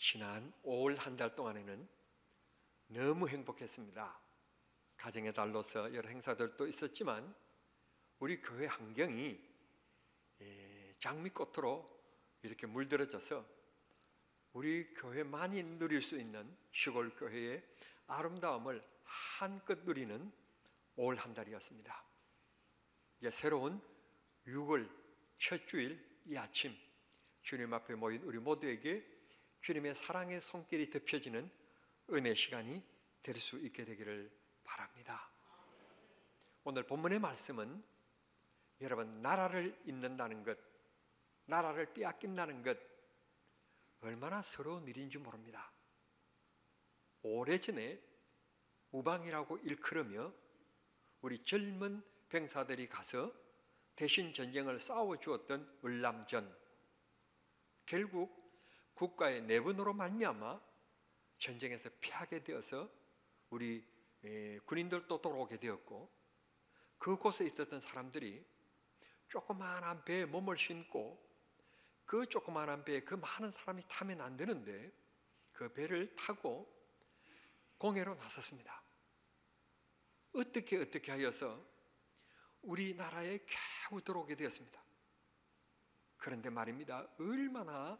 지난 5월 한 달 동안에는 너무 행복했습니다. 가정의 달로서 여러 행사들도 있었지만 우리 교회 환경이 장미꽃으로 이렇게 물들어져서 우리 교회만이 누릴 수 있는 시골 교회의 아름다움을 한껏 누리는 5월 한 달이었습니다. 이제 새로운 6월 첫 주일 이 아침 주님 앞에 모인 우리 모두에게 주님의 사랑의 손길이 덮여지는 은혜 시간이 될 수 있게 되기를 바랍니다. 오늘 본문의 말씀은 여러분, 나라를 잇는다는 것, 나라를 빼앗긴다는 것 얼마나 서러운 일인지 모릅니다. 오래전에 우방이라고 일컬으며 우리 젊은 병사들이 가서 대신 전쟁을 싸워주었던 월남전, 결국 국가의 내분으로 말미암아 전쟁에서 피하게 되어서 우리 군인들도 돌아오게 되었고, 그곳에 있었던 사람들이 조그마한 배에 몸을 싣고 그 조그마한 배에 그 많은 사람이 타면 안 되는데 그 배를 타고 공해로 나섰습니다. 어떻게 하여서 우리나라에 겨우 들어오게 되었습니다. 그런데 말입니다, 얼마나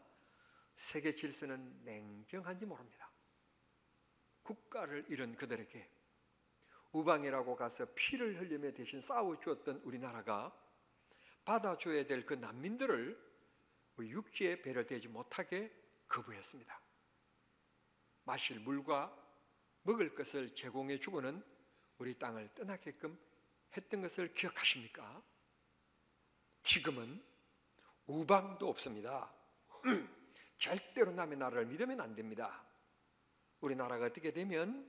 세계 질서는 냉정한지 모릅니다. 국가를 잃은 그들에게 우방이라고 가서 피를 흘리며 대신 싸워주었던 우리나라가 받아줘야 될 그 난민들을 육지에 배려되지 못하게 거부했습니다. 마실 물과 먹을 것을 제공해 주고는 우리 땅을 떠나게끔 했던 것을 기억하십니까? 지금은 우방도 없습니다. 절대로 남의 나라를 믿으면 안 됩니다. 우리나라가 어떻게 되면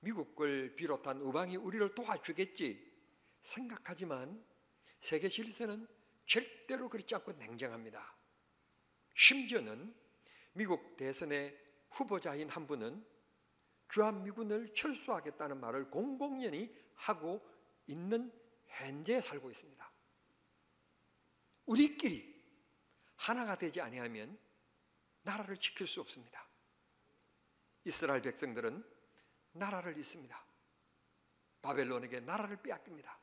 미국을 비롯한 우방이 우리를 도와주겠지 생각하지만 세계 질서는 절대로 그렇지 않고 냉정합니다. 심지어는 미국 대선의 후보자인 한 분은 주한미군을 철수하겠다는 말을 공공연히 하고 있는 현재에 살고 있습니다. 우리끼리 하나가 되지 아니하면 나라를 지킬 수 없습니다. 이스라엘 백성들은 나라를 잃습니다. 바벨론에게 나라를 빼앗깁니다.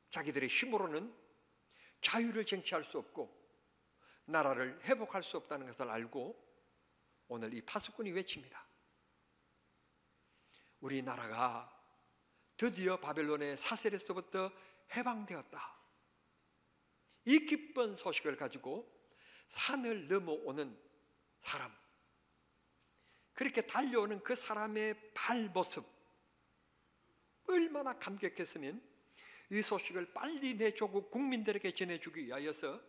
자기들의 힘으로는 자유를 쟁취할 수 없고 나라를 회복할 수 없다는 것을 알고 오늘 이 파수꾼이 외칩니다. 우리나라가 드디어 바벨론의 사슬에서부터 해방되었다. 이 기쁜 소식을 가지고 산을 넘어오는 사람, 그렇게 달려오는 그 사람의 발모습, 얼마나 감격했으면 이 소식을 빨리 내주고 국민들에게 전해주기 위하여서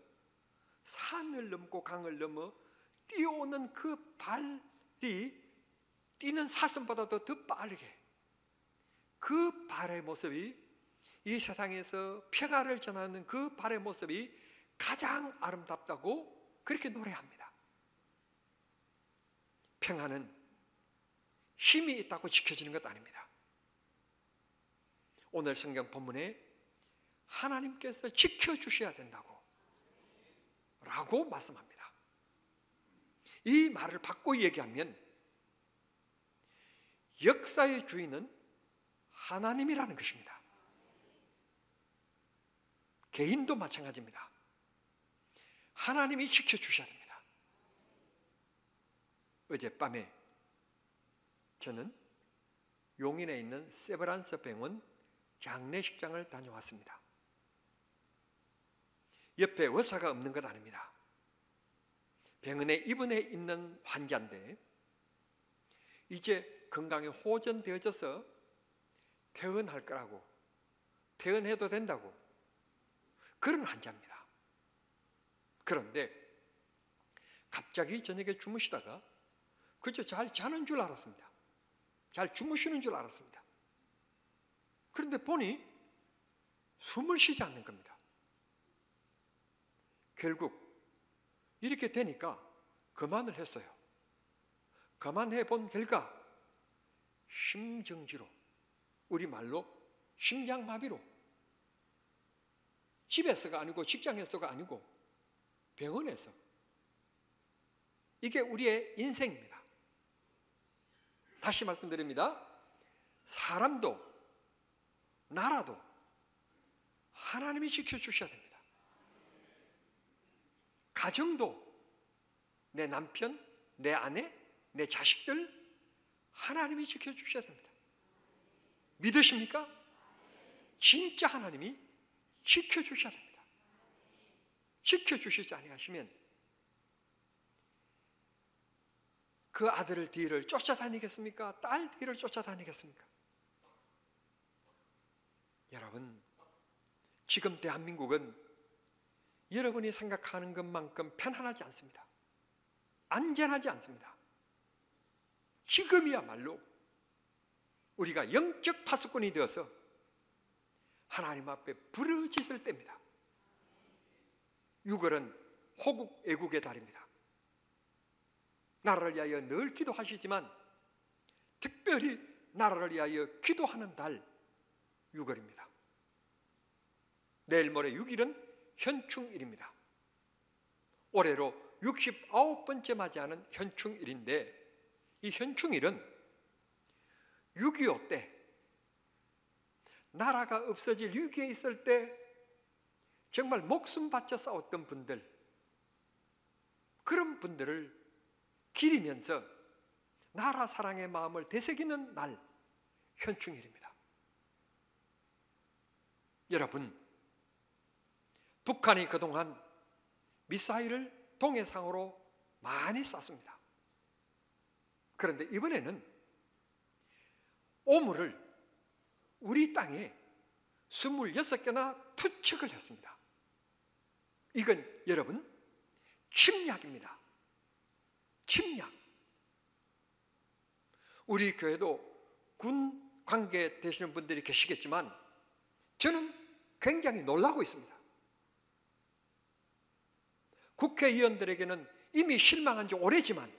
산을 넘고 강을 넘어 뛰어오는 그 발이 뛰는 사슴보다도 더 빠르게, 그 발의 모습이, 이 세상에서 평화를 전하는 그 발의 모습이 가장 아름답다고 그렇게 노래합니다. 평화는 힘이 있다고 지켜지는 것 아닙니다. 오늘 성경 본문에 하나님께서 지켜주셔야 된다고 라고 말씀합니다. 이 말을 바꿔 얘기하면 역사의 주인은 하나님이라는 것입니다. 개인도 마찬가지입니다. 하나님이 지켜주셔야 됩니다. 어젯밤에 저는 용인에 있는 세브란스 병원 장례식장을 다녀왔습니다. 옆에 의사가 없는 것 아닙니다. 병원에 입원해 있는 환자인데 이제 건강이 호전되어져서 퇴원할 거라고, 퇴원해도 된다고, 그런 환자입니다. 그런데 갑자기 저녁에 주무시다가 그저 잘 자는 줄 알았습니다. 잘 주무시는 줄 알았습니다. 그런데 보니 숨을 쉬지 않는 겁니다. 결국 이렇게 되니까 그만을 했어요. 그만해 본 결과 심정지로, 우리말로 심장마비로, 집에서가 아니고 직장에서가 아니고 병원에서 이게 우리의 인생입니다. 다시 말씀드립니다. 사람도 나라도 하나님이 지켜주셔야 됩니다. 가정도 내 남편, 내 아내, 내 자식들 하나님이 지켜주셔야 됩니다. 믿으십니까? 진짜 하나님이 지켜주셔야 됩니다. 지켜주시지 아니하시면 그 아들 뒤를 쫓아다니겠습니까? 딸 뒤를 쫓아다니겠습니까? 여러분, 지금 대한민국은 여러분이 생각하는 것만큼 편안하지 않습니다. 안전하지 않습니다. 지금이야말로 우리가 영적 파수꾼이 되어서 하나님 앞에 부르짖을 때입니다. 6월은 호국 애국의 달입니다. 나라를 위하여 늘 기도하시지만 특별히 나라를 위하여 기도하는 달 6월입니다. 내일 모레 6일은 현충일입니다. 올해로 69번째 맞이하는 현충일인데, 이 현충일은 6.25 때 나라가 없어질 위기에 있을 때 정말 목숨 바쳐 싸웠던 분들, 그런 분들을 기리면서 나라 사랑의 마음을 되새기는 날, 현충일입니다. 여러분, 북한이 그동안 미사일을 동해상으로 많이 쐈습니다. 그런데 이번에는 오물을 우리 땅에 26개나 투척을 했습니다. 이건 여러분 침략입니다. 침략. 우리 교회도 군 관계 되시는 분들이 계시겠지만 저는 굉장히 놀라고 있습니다. 국회의원들에게는 이미 실망한 지 오래지만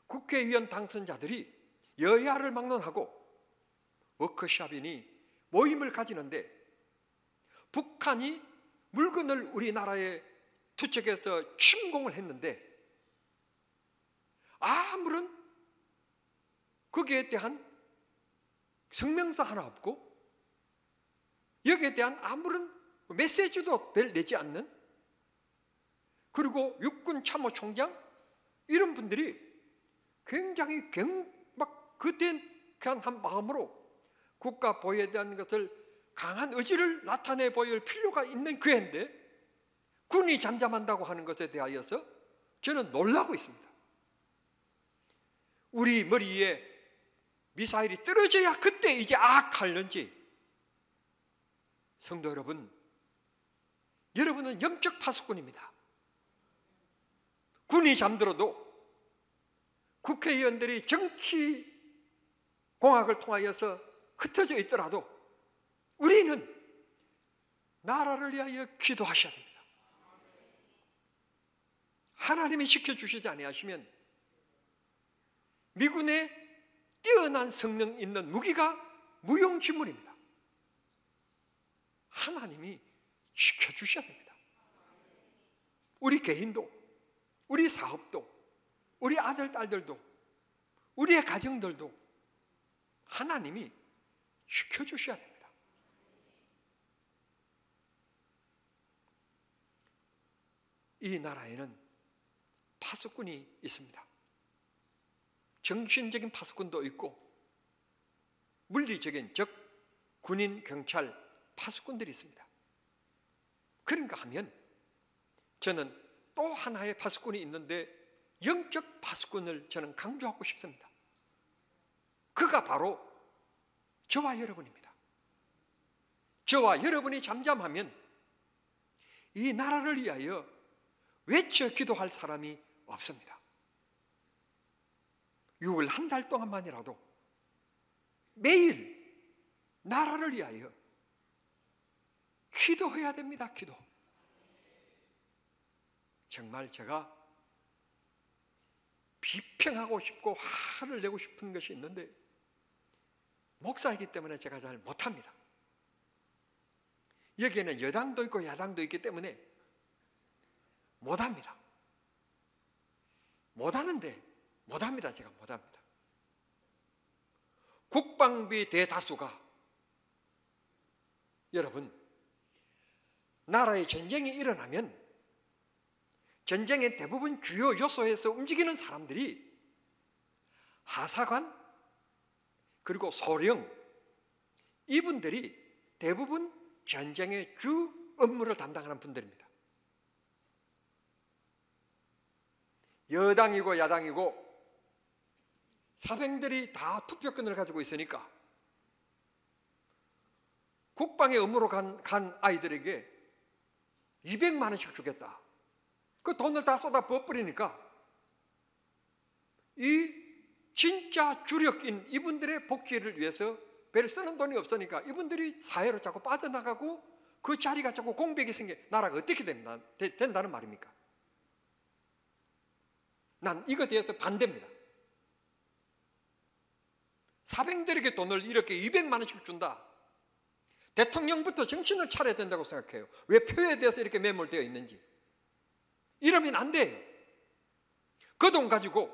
국회의원 당선자들이 여야를 막론하고 워크숍이니 모임을 가지는데 북한이 물건을 우리나라에 투척해서 침공을 했는데 아무런 거기에 대한 성명서 하나 없고 여기에 대한 아무런 메시지도 내지 않는, 그리고 육군 참모총장 이런 분들이 굉장히 막 그때한 마음으로 국가 보호에 대한 것을 강한 의지를 나타내 보일 필요가 있는 그해인데 군이 잠잠한다고 하는 것에 대하여서 저는 놀라고 있습니다. 우리 머리 위에 미사일이 떨어져야 그때 이제 하는지. 성도 여러분, 여러분은 영적 파수꾼입니다. 군이 잠들어도 국회의원들이 정치 공학을 통하여서 흩어져 있더라도 우리는 나라를 위하여 기도하셔야 됩니다. 하나님이 지켜주시지 아니하시면 미군의 뛰어난 성능 있는 무기가 무용지물입니다. 하나님이 지켜주셔야 됩니다. 우리 개인도, 우리 사업도, 우리 아들, 딸들도, 우리의 가정들도 하나님이 지켜주셔야 됩니다. 이 나라에는 파수꾼이 있습니다. 정신적인 파수꾼도 있고 물리적인, 즉 군인, 경찰, 파수꾼들이 있습니다. 그런가 하면 저는 또 하나의 파수꾼이 있는데 영적 파수꾼을 저는 강조하고 싶습니다. 그가 바로 저와 여러분입니다. 저와 여러분이 잠잠하면 이 나라를 위하여 외쳐 기도할 사람이 없습니다. 6월 한 달 동안만이라도 매일 나라를 위하여 기도해야 됩니다. 기도. 정말 제가 비평하고 싶고 화를 내고 싶은 것이 있는데 목사이기 때문에 제가 잘 못합니다. 여기에는 여당도 있고 야당도 있기 때문에 못합니다. 못합니다. 제가 못합니다. 국방비 대다수가, 여러분, 나라의 전쟁이 일어나면 전쟁의 대부분 주요 요소에서 움직이는 사람들이 하사관 그리고 소령, 이분들이 대부분 전쟁의 주 업무를 담당하는 분들입니다. 여당이고 야당이고 사병들이 다 투표권을 가지고 있으니까 국방의 업무로 간 아이들에게 200만 원씩 주겠다. 그 돈을 다 쏟아 부어버리니까 이 진짜 주력인 이분들의 복지를 위해서 별 쓰는 돈이 없으니까 이분들이 사회로 자꾸 빠져나가고 그 자리가 자꾸 공백이 생겨 나라가 어떻게 된다는 말입니까? 난 이거에 대해서 반대입니다. 사병들에게 돈을 이렇게 200만 원씩 준다. 대통령부터 정신을 차려야 된다고 생각해요. 왜 표에 대해서 이렇게 매몰되어 있는지. 이러면 안 돼요. 그 돈 가지고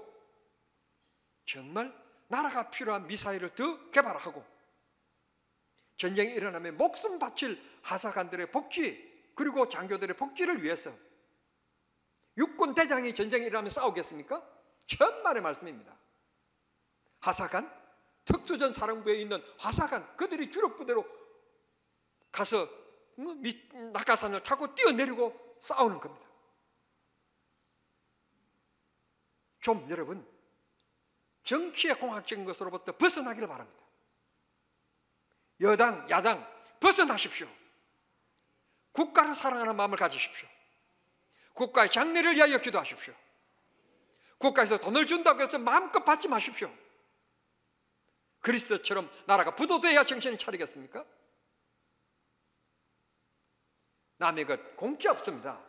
정말 나라가 필요한 미사일을 더 개발하고 전쟁이 일어나면 목숨 바칠 하사관들의 복지 그리고 장교들의 복지를 위해서 육군 대장이 전쟁이 일어나면 싸우겠습니까? 천만의 말씀입니다. 하사관, 특수전 사령부에 있는 하사관, 그들이 주력 부대로 가서 낙하산을 타고 뛰어내리고 싸우는 겁니다. 좀 여러분 정치의 공학적인 것으로부터 벗어나기를 바랍니다. 여당, 야당 벗어나십시오. 국가를 사랑하는 마음을 가지십시오. 국가의 장래를 위하여 기도하십시오. 국가에서 돈을 준다고 해서 마음껏 받지 마십시오. 그리스도처럼 나라가 부도돼야 정신을 차리겠습니까? 남의 것 공짜 없습니다.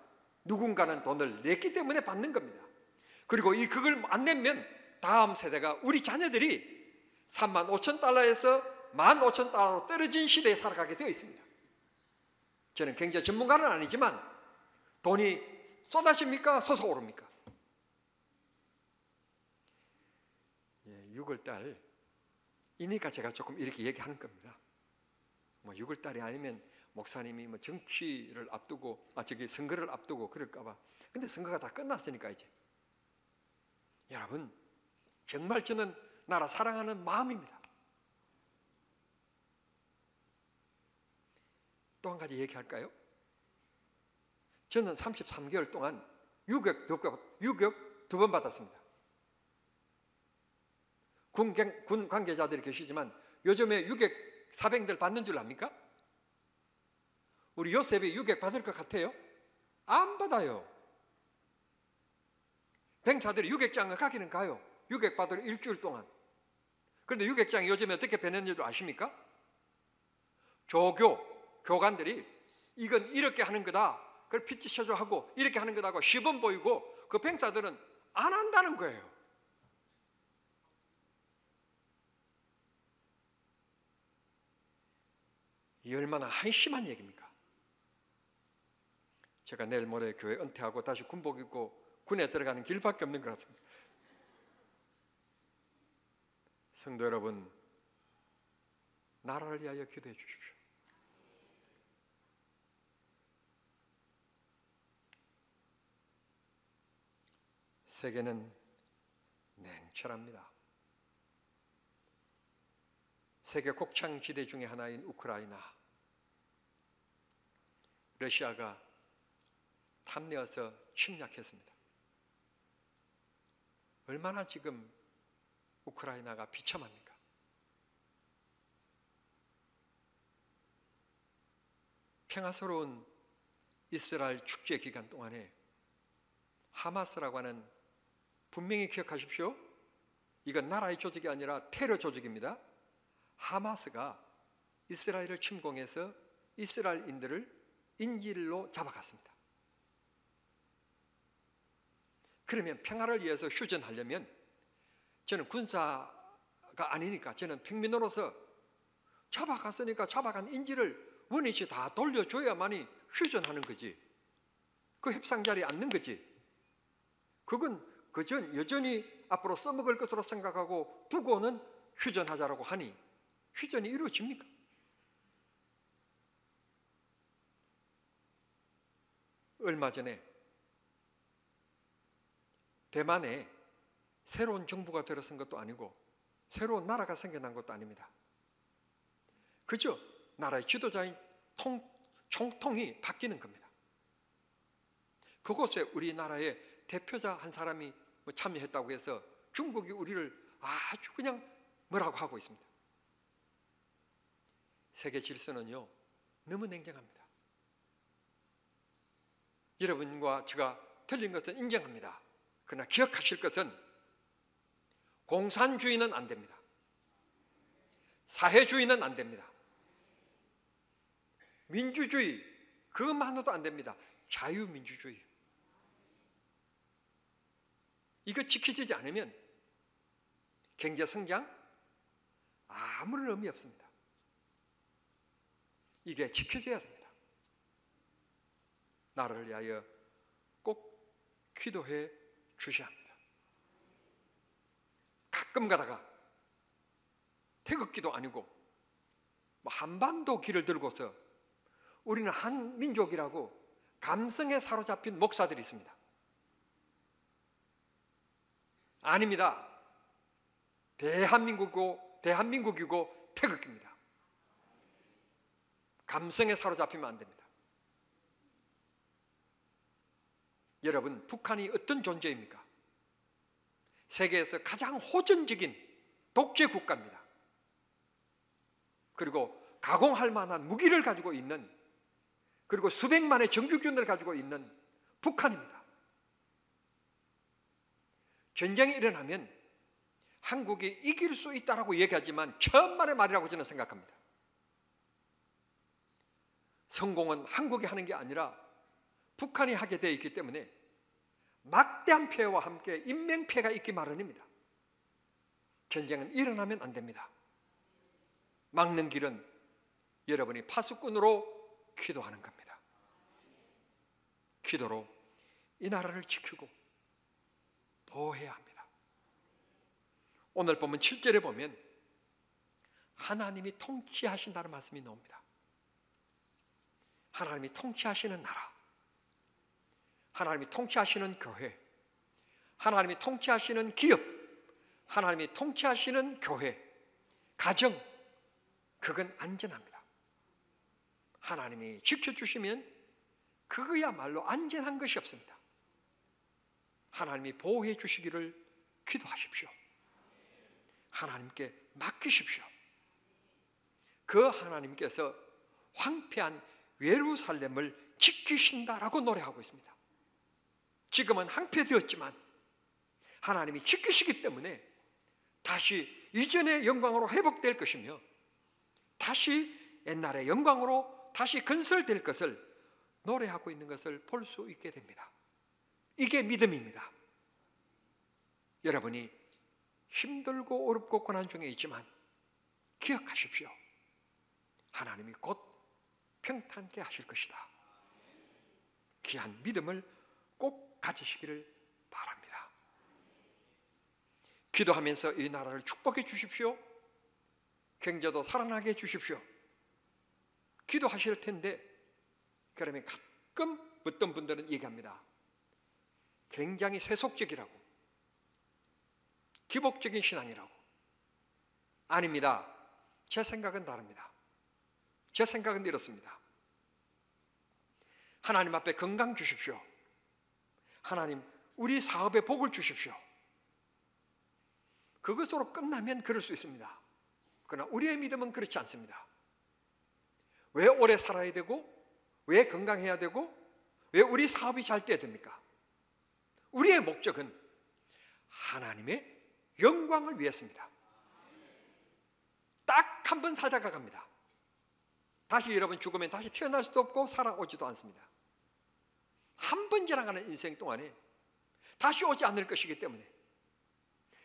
누군가는 돈을 냈기 때문에 받는 겁니다. 그리고 그걸 안 내면 다음 세대가 우리 자녀들이 35,000달러에서 15,000달러로 떨어진 시대에 살아가게 되어 있습니다. 저는 경제 전문가는 아니지만 돈이 쏟아집니까? 솟아오릅니까? 6월달 이니까 제가 조금 이렇게 얘기하는 겁니다. 6월달이 아니면 목사님이 정치를 앞두고 선거를 앞두고 그럴까봐. 근데 선거가 다 끝났으니까 이제 여러분 정말 저는 나라 사랑하는 마음입니다. 또 한 가지 얘기할까요? 저는 33개월 동안 유격 2번 받았습니다. 군 관계자들이 계시지만 요즘에 유격 사병들 받는 줄 압니까? 우리 요셉이 유격 받을 것 같아요? 안 받아요. 병사들이 유격장을 가기는 가요. 유격 받으러 일주일 동안. 그런데 유격장이 요즘에 어떻게 변했는지 아십니까? 교관들이 이건 이렇게 하는 거다. 그걸 PT 체조하고 이렇게 하는 거다고 시범 보이고 그 병사들은 안 한다는 거예요. 이 얼마나 한심한 얘기입니까? 제가 내일 모레 교회 은퇴하고 다시 군복 입고 군에 들어가는 길밖에 없는 것 같습니다. 성도 여러분, 나라를 위하여 기도해 주십시오. 세계는 냉철합니다. 세계 곡창지대 중에 하나인 우크라이나, 러시아가 탐내어서 침략했습니다. 얼마나 지금 우크라이나가 비참합니까? 평화스러운 이스라엘 축제 기간 동안에 하마스라고 하는, 분명히 기억하십시오. 이건 나라의 조직이 아니라 테러 조직입니다. 하마스가 이스라엘을 침공해서 이스라엘인들을 인질로 잡아갔습니다. 그러면 평화를 위해서 휴전하려면 저는 군사가 아니니까 저는 평민으로서 잡아갔으니까 잡아간 인질을 원위치 다 돌려줘야만이 휴전하는 거지. 그 협상 자리에 앉는 거지. 그건 그전 여전히 앞으로 써먹을 것으로 생각하고 두고는 휴전하자라고 하니 휴전이 이루어집니까? 얼마 전에 대만에 새로운 정부가 들어선 것도 아니고 새로운 나라가 생겨난 것도 아닙니다. 그저 나라의 지도자인 총통이 바뀌는 겁니다. 그곳에 우리나라의 대표자 한 사람이 참여했다고 해서 중국이 우리를 아주 그냥 뭐라고 하고 있습니다. 세계 질서는요, 너무 냉정합니다. 여러분과 제가 틀린 것은 인정합니다. 그러나 기억하실 것은 공산주의는 안 됩니다. 사회주의는 안 됩니다. 민주주의 그것만으로도 안 됩니다. 자유민주주의 이거 지켜지지 않으면 경제성장 아무런 의미 없습니다. 이게 지켜져야 됩니다. 나라를 위하여 꼭 기도해 주셔야 합니다. 가끔 가다가 태극기도 아니고 한반도 길을 들고서 우리는 한 민족이라고 감성에 사로잡힌 목사들이 있습니다. 아닙니다. 대한민국이고 태극기입니다. 감성에 사로잡히면 안 됩니다. 여러분, 북한이 어떤 존재입니까? 세계에서 가장 호전적인 독재 국가입니다. 그리고 가공할 만한 무기를 가지고 있는, 그리고 수백만의 정규군을 가지고 있는 북한입니다. 전쟁이 일어나면 한국이 이길 수 있다라고 얘기하지만 천만의 말이라고 저는 생각합니다. 성공은 한국이 하는 게 아니라 북한이 하게 되어 있기 때문에 막대한 피해와 함께 인명피해가 있기 마련입니다. 전쟁은 일어나면 안 됩니다. 막는 길은 여러분이 파수꾼으로 기도하는 겁니다. 기도로 이 나라를 지키고 보호해야 합니다. 오늘 보면 7절에 보면 하나님이 통치하신다는 말씀이 나옵니다. 하나님이 통치하시는 나라, 하나님이 통치하시는 교회, 하나님이 통치하시는 기업, 하나님이 통치하시는 교회, 가정, 그건 안전합니다. 하나님이 지켜주시면 그거야말로 안전한 것이 없습니다. 하나님이 보호해 주시기를 기도하십시오. 하나님께 맡기십시오. 그 하나님께서 황폐한 예루살렘을 지키신다라고 노래하고 있습니다. 지금은 황폐되었지만 하나님이 지키시기 때문에 다시 이전의 영광으로 회복될 것이며 다시 옛날의 영광으로 다시 건설될 것을 노래하고 있는 것을 볼 수 있게 됩니다. 이게 믿음입니다. 여러분이 힘들고 어렵고 고난 중에 있지만 기억하십시오. 하나님이 곧 평탄케 하실 것이다. 귀한 믿음을 꼭 가지시기를 바랍니다. 기도하면서 이 나라를 축복해 주십시오. 경제도 살아나게 해 주십시오. 기도하실 텐데 그러면 가끔 어떤 분들은 얘기합니다. 굉장히 세속적이라고, 기복적인 신앙이라고. 아닙니다. 제 생각은 다릅니다. 제 생각은 이렇습니다. 하나님 앞에 건강 주십시오. 하나님, 우리 사업에 복을 주십시오. 그것으로 끝나면 그럴 수 있습니다. 그러나 우리의 믿음은 그렇지 않습니다. 왜 오래 살아야 되고, 왜 건강해야 되고, 왜 우리 사업이 잘 돼야 됩니까? 우리의 목적은 하나님의 영광을 위해서입니다. 딱 한 번 살다가 갑니다. 다시 여러분 죽으면 다시 태어날 수도 없고 살아오지도 않습니다. 한 번 지나가는 인생 동안에 다시 오지 않을 것이기 때문에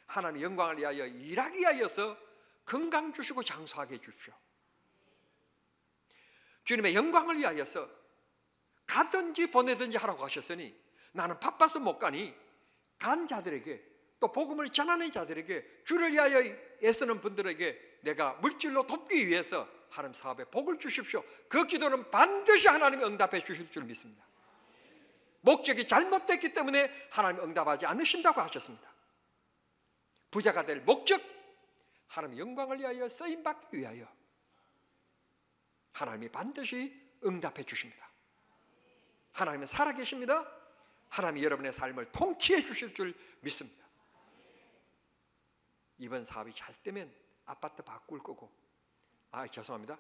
하나님의 영광을 위하여 일하기 위하여서 건강 주시고 장수하게 해주십시오. 주님의 영광을 위하여서 가든지 보내든지 하라고 하셨으니 나는 바빠서 못 가니 간 자들에게, 또 복음을 전하는 자들에게, 주를 위하여 애쓰는 분들에게 내가 물질로 돕기 위해서 하나님 사업에 복을 주십시오. 그 기도는 반드시 하나님이 응답해 주실 줄 믿습니다. 목적이 잘못됐기 때문에 하나님 응답하지 않으신다고 하셨습니다. 부자가 될 목적, 하나님의 영광을 위하여 쓰임받기 위하여 하나님이 반드시 응답해 주십니다. 하나님은 살아계십니다. 하나님이 여러분의 삶을 통치해 주실 줄 믿습니다. 이번 사업이 잘 되면 아파트 바꿀 거고, 죄송합니다,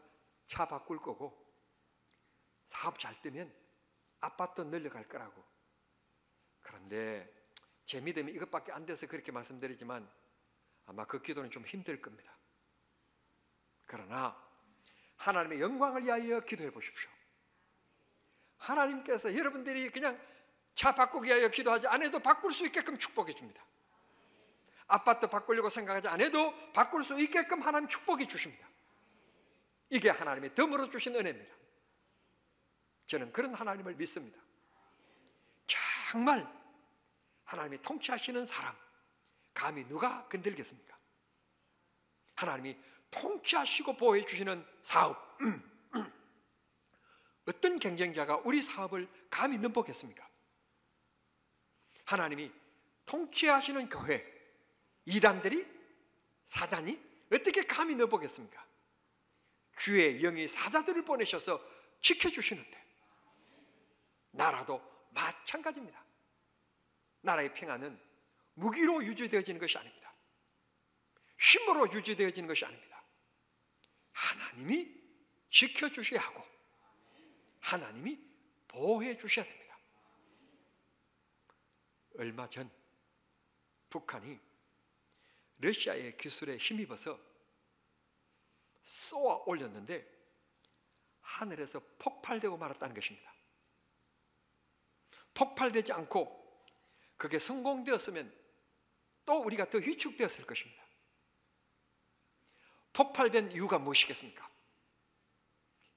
차 바꿀 거고, 사업 잘 되면 아파트 늘려갈 거라고. 그런데 제 믿음이 이것밖에 안 돼서 그렇게 말씀드리지만 아마 그 기도는 좀 힘들 겁니다. 그러나 하나님의 영광을 위하여 기도해 보십시오. 하나님께서 여러분들이 그냥 차 바꾸기 위하여 기도하지 않아도 바꿀 수 있게끔 축복해 줍니다. 아파트 바꾸려고 생각하지 않아도 바꿀 수 있게끔 하나님 축복해 주십니다. 이게 하나님의 덤으로 주신 은혜입니다. 저는 그런 하나님을 믿습니다. 정말 하나님이 통치하시는 사람, 감히 누가 건들겠습니까? 하나님이 통치하시고 보호해 주시는 사업, 어떤 경쟁자가 우리 사업을 감히 넘보겠습니까? 하나님이 통치하시는 교회, 이단들이, 사단이 어떻게 감히 넘보겠습니까? 주의 영이 사자들을 보내셔서 지켜주시는데, 나라도 마찬가지입니다. 나라의 평안은 무기로 유지되어지는 것이 아닙니다. 힘으로 유지되어지는 것이 아닙니다. 하나님이 지켜주셔야 하고 하나님이 보호해 주셔야 됩니다. 얼마 전 북한이 러시아의 기술에 힘입어서 쏘아 올렸는데 하늘에서 폭발되고 말았다는 것입니다. 폭발되지 않고 그게 성공되었으면 또 우리가 더 위축되었을 것입니다. 폭발된 이유가 무엇이겠습니까?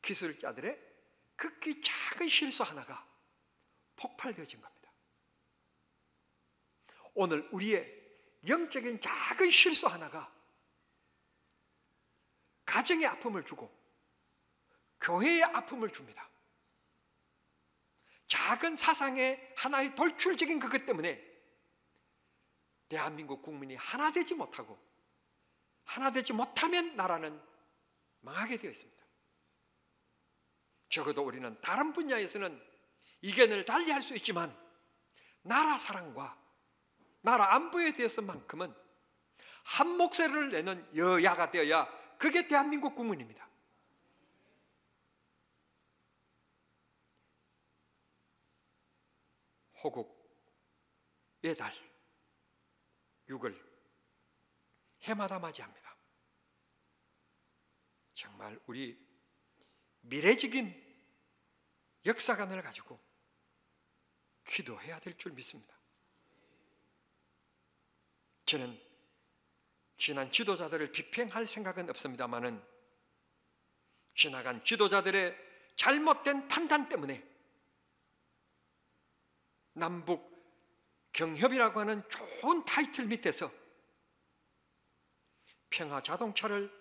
기술자들의 극히 작은 실수 하나가 폭발되어진 겁니다. 오늘 우리의 영적인 작은 실수 하나가 가정의 아픔을 주고 교회의 아픔을 줍니다. 작은 사상의 하나의 돌출적인 그것 때문에 대한민국 국민이 하나 되지 못하고, 하나 되지 못하면 나라는 망하게 되어 있습니다. 적어도 우리는 다른 분야에서는 이견을 달리할 수 있지만 나라 사랑과 나라 안보에 대해서만큼은 한 목소리를 내는 여야가 되어야 그게 대한민국 국민입니다. 호국의 달 6월 해마다 맞이합니다. 정말 우리 미래적인 역사관을 가지고 기도해야 될 줄 믿습니다. 저는 지난 지도자들을 비평할 생각은 없습니다마는 지나간 지도자들의 잘못된 판단 때문에 남북 경협이라고 하는 좋은 타이틀 밑에서 평화 자동차를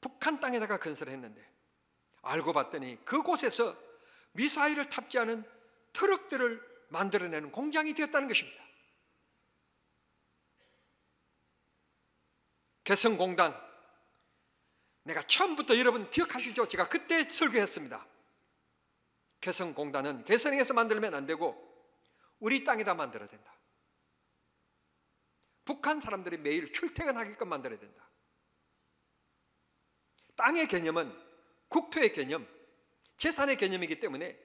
북한 땅에다가 건설했는데 알고 봤더니 그곳에서 미사일을 탑재하는 트럭들을 만들어내는 공장이 되었다는 것입니다. 개성공단, 내가 처음부터 여러분 기억하시죠? 제가 그때 설교했습니다. 개성공단은 개성에서 만들면 안 되고 우리 땅에다 만들어야 된다. 북한 사람들이 매일 출퇴근하게끔 만들어야 된다. 땅의 개념은 국토의 개념, 재산의 개념이기 때문에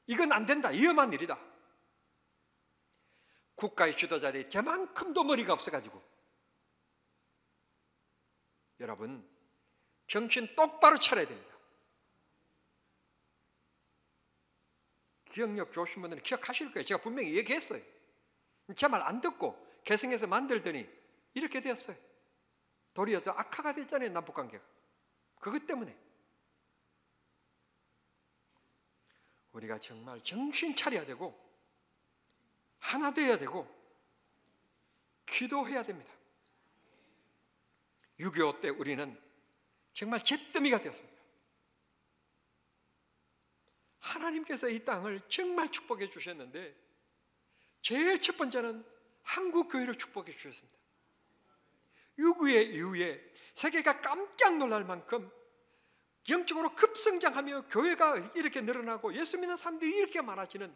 이건 안 된다, 위험한 일이다. 국가의 지도자들이 저만큼도 머리가 없어가지고, 여러분 정신 똑바로 차려야 됩니다. 기억력 좋으신 분들은 기억하실 거예요. 제가 분명히 얘기했어요. 제 말 안 듣고 개성에서 만들더니 이렇게 되었어요. 도리어 더 악화가 됐잖아요, 남북관계가. 그것 때문에 우리가 정말 정신 차려야 되고 하나 되어야 되고 기도해야 됩니다. 6.25 때 우리는 정말 잿더미가 되었습니다. 하나님께서 이 땅을 정말 축복해 주셨는데 제일 첫 번째는 한국 교회를 축복해 주셨습니다. 6.25 이후에 세계가 깜짝 놀랄 만큼 영적으로 급성장하며 교회가 이렇게 늘어나고 예수 믿는 사람들이 이렇게 많아지는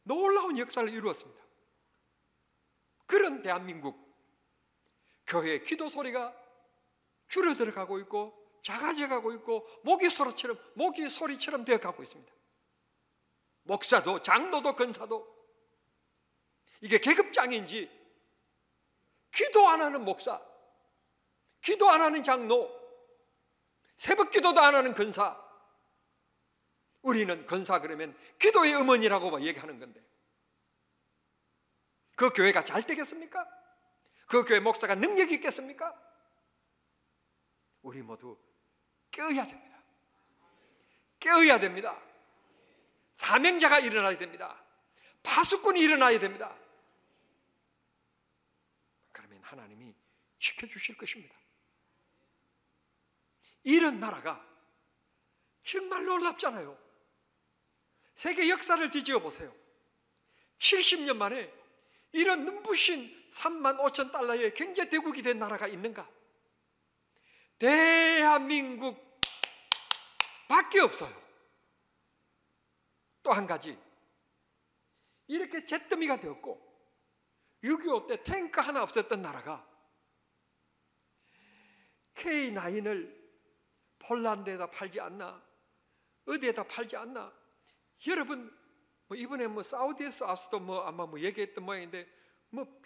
놀라운 역사를 이루었습니다. 그런 대한민국 교회의 기도 소리가 줄어들어가고 있고 작아져가고 있고 모기 소리처럼 되어가고 있습니다. 목사도 장로도 권사도 이게 계급장인지 기도 안 하는 목사, 기도 안 하는 장로, 새벽 기도도 안 하는 권사, 우리는 권사 그러면 기도의 어머니라고 얘기하는 건데 그 교회가 잘 되겠습니까? 그 교회 목사가 능력이 있겠습니까? 우리 모두 깨어야 됩니다. 깨어야 됩니다. 사명자가 일어나야 됩니다. 파수꾼이 일어나야 됩니다. 그러면 하나님이 지켜주실 것입니다. 이런 나라가 정말 놀랍잖아요. 세계 역사를 뒤집어 보세요. 70년 만에 이런 눈부신 3만 5천 달러의 경제 대국이 된 나라가 있는가? 대한민국 밖에 없어요. 또 한 가지, 이렇게 잿더미가 되었고 6.25 때 탱크 하나 없었던 나라가 K9을 폴란드에다 팔지 않나, 어디에다 팔지 않나. 여러분 이번에 사우디에서 와서도 아마 얘기했던 모양인데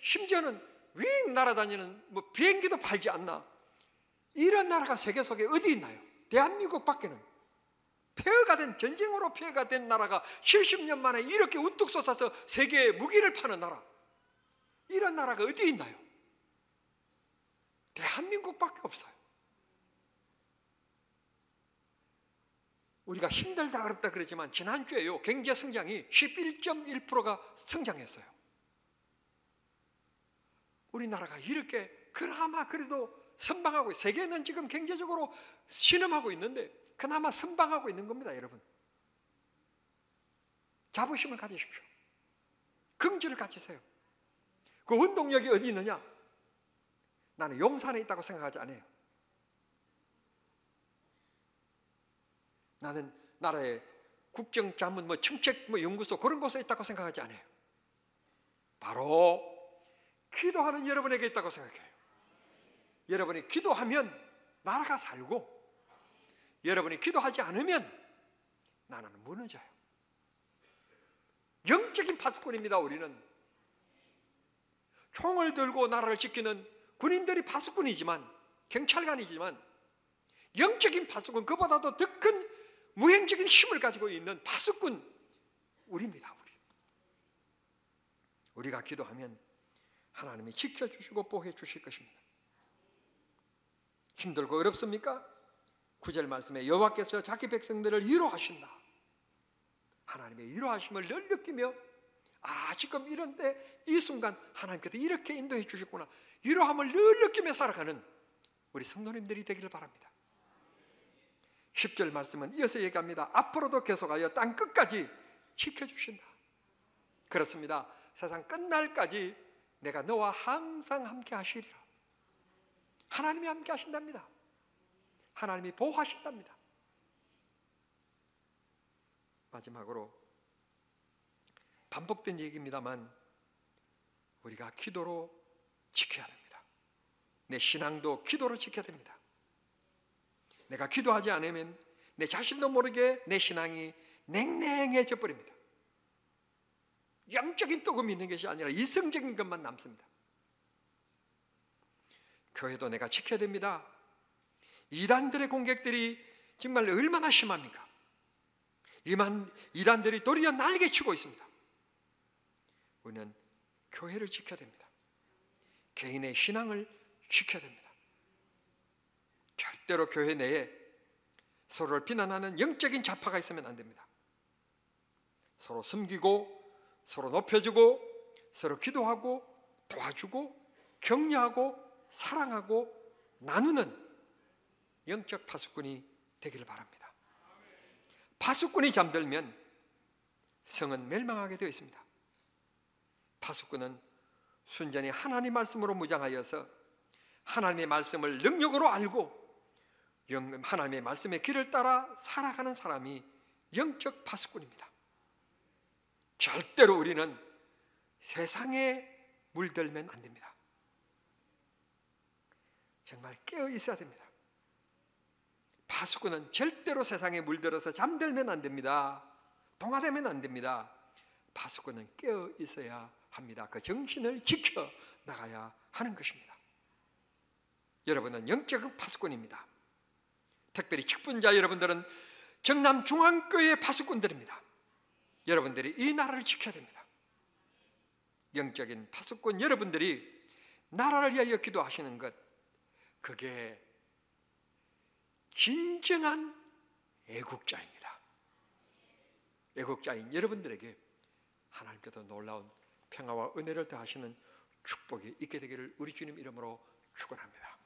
심지어는 윙 날아다니는 비행기도 팔지 않나. 이런 나라가 세계 속에 어디 있나요? 대한민국 밖에는. 폐허가 된, 전쟁으로 폐허가 된 나라가 70년 만에 이렇게 우뚝 솟아서 세계에 무기를 파는 나라, 이런 나라가 어디 있나요? 대한민국밖에 없어요. 우리가 힘들다 어렵다 그러지만 지난주에요 경제 성장이 11.1%가 성장했어요. 우리나라가 이렇게 그나마 그래도 선방하고, 세계는 지금 경제적으로 신음하고 있는데 그나마 선방하고 있는 겁니다. 여러분, 자부심을 가지십시오. 긍지를 가지세요. 그 원동력이 어디 있느냐? 나는 용산에 있다고 생각하지 않아요. 나는 나라의 국정자문 정책 연구소 그런 곳에 있다고 생각하지 않아요. 바로 기도하는 여러분에게 있다고 생각해요. 여러분이 기도하면 나라가 살고, 여러분이 기도하지 않으면 나라는 무너져요. 영적인 파수꾼입니다. 우리는 총을 들고 나라를 지키는 군인들이 파수꾼이지만, 경찰관이지만, 영적인 파수꾼, 그보다도 더 큰 무형적인 힘을 가지고 있는 파수꾼 우리입니다. 우리가 기도하면 하나님이 지켜주시고 보호해 주실 것입니다. 힘들고 어렵습니까? 9절 말씀에 여호와께서 자기 백성들을 위로하신다. 하나님의 위로하심을 늘 느끼며, 지금 이런 때 이 순간 하나님께서 이렇게 인도해 주셨구나, 위로함을 늘 느끼며 살아가는 우리 성도님들이 되기를 바랍니다. 10절 말씀은 이어서 얘기합니다. 앞으로도 계속하여 땅 끝까지 지켜주신다. 그렇습니다. 세상 끝날까지 내가 너와 항상 함께 하시리라. 하나님이 함께 하신답니다. 하나님이 보호하신답니다. 마지막으로 반복된 얘기입니다만 우리가 기도로 지켜야 됩니다. 내 신앙도 기도로 지켜야 됩니다. 내가 기도하지 않으면 내 자신도 모르게 내 신앙이 냉랭해져 버립니다. 영적인 떡음이 있는 것이 아니라 이성적인 것만 남습니다. 교회도 내가 지켜야 됩니다. 이단들의 공격들이 정말 얼마나 심합니까? 이단들이 도리어 날개치고 있습니다. 우리는 교회를 지켜야 됩니다. 개인의 신앙을 지켜야 됩니다. 절대로 교회 내에 서로를 비난하는 영적인 좌파가 있으면 안 됩니다. 서로 섬기고, 서로 높여주고, 서로 기도하고 도와주고 격려하고 사랑하고 나누는 영적 파수꾼이 되기를 바랍니다. 파수꾼이 잠들면 성은 멸망하게 되어 있습니다. 파수꾼은 순전히 하나님의 말씀으로 무장하여서 하나님의 말씀을 능력으로 알고 하나님의 말씀의 길을 따라 살아가는 사람이 영적 파수꾼입니다. 절대로 우리는 세상에 물들면 안 됩니다. 정말 깨어 있어야 됩니다. 파수꾼은 절대로 세상에 물들어서 잠들면 안 됩니다. 동화되면 안 됩니다. 파수꾼은 깨어 있어야 합니다. 그 정신을 지켜 나가야 하는 것입니다. 여러분은 영적 파수꾼입니다. 특별히 직분자 여러분들은 정남중앙교회의 파수꾼들입니다. 여러분들이 이 나라를 지켜야 됩니다. 영적인 파수꾼 여러분들이 나라를 위하여 기도하시는 것, 그게 진정한 애국자입니다. 애국자인 여러분들에게 하나님께서 놀라운 평화와 은혜를 더하시는 축복이 있게 되기를 우리 주님 이름으로 축원합니다.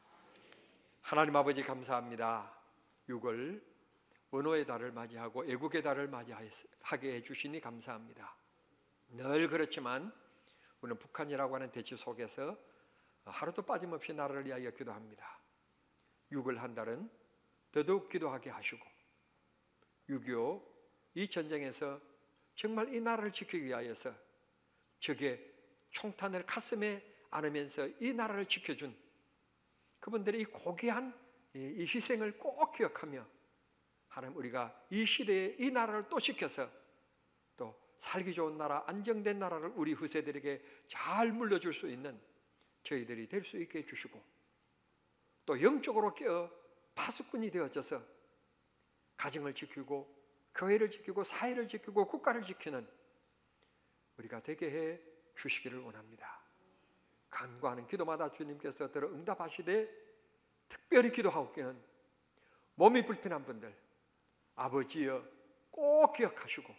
하나님 아버지 감사합니다. 6월 언어의 달을 맞이하고 애국의 달을 맞이하게 해주시니 감사합니다. 늘 그렇지만 우리는 북한이라고 하는 대치 속에서 하루도 빠짐없이 나라를 위하여 기도합니다. 6월 한 달은 더더욱 기도하게 하시고 6.25 이 전쟁에서 정말 이 나라를 지키기 위하여서 적의 총탄을 가슴에 안으면서 이 나라를 지켜준 그분들의 이 고귀한 이 희생을 꼭 기억하며 하나님, 우리가 이 시대에 이 나라를 또 지켜서 또 살기 좋은 나라, 안정된 나라를 우리 후세들에게 잘 물려줄 수 있는 저희들이 될 수 있게 해주시고, 또 영적으로 깨어 파수꾼이 되어져서 가정을 지키고 교회를 지키고 사회를 지키고 국가를 지키는 우리가 되게 해 주시기를 원합니다. 간구하는 기도마다 주님께서 들어 응답하시되, 특별히 기도하옵기는 몸이 불편한 분들, 아버지여 꼭 기억하시고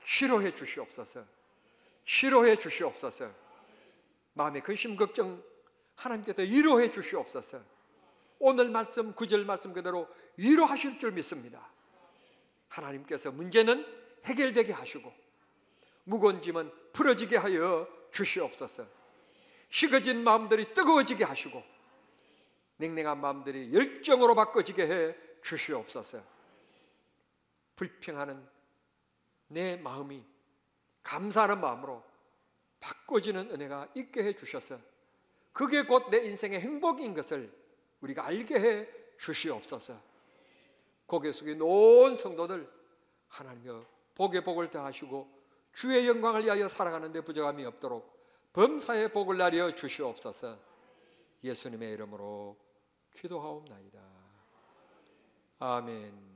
치료해 주시옵소서. 치료해 주시옵소서. 마음의 근심 걱정 하나님께서 위로해 주시옵소서. 오늘 말씀 9절 말씀 그대로 위로하실 줄 믿습니다. 하나님께서 문제는 해결되게 하시고 무거운 짐은 풀어지게 하여 주시옵소서. 식어진 마음들이 뜨거워지게 하시고 냉랭한 마음들이 열정으로 바꿔지게 해 주시옵소서. 불평하는 내 마음이 감사하는 마음으로 바꿔지는 은혜가 있게 해 주셔서 그게 곧 내 인생의 행복인 것을 우리가 알게 해 주시옵소서. 고개 숙인 온 성도들 하나님여 복의 복을 더하시고 주의 영광을 위하여 살아가는 데 부족함이 없도록 범사의 복을 나려 주시옵소서. 예수님의 이름으로 기도하옵나이다. 아멘.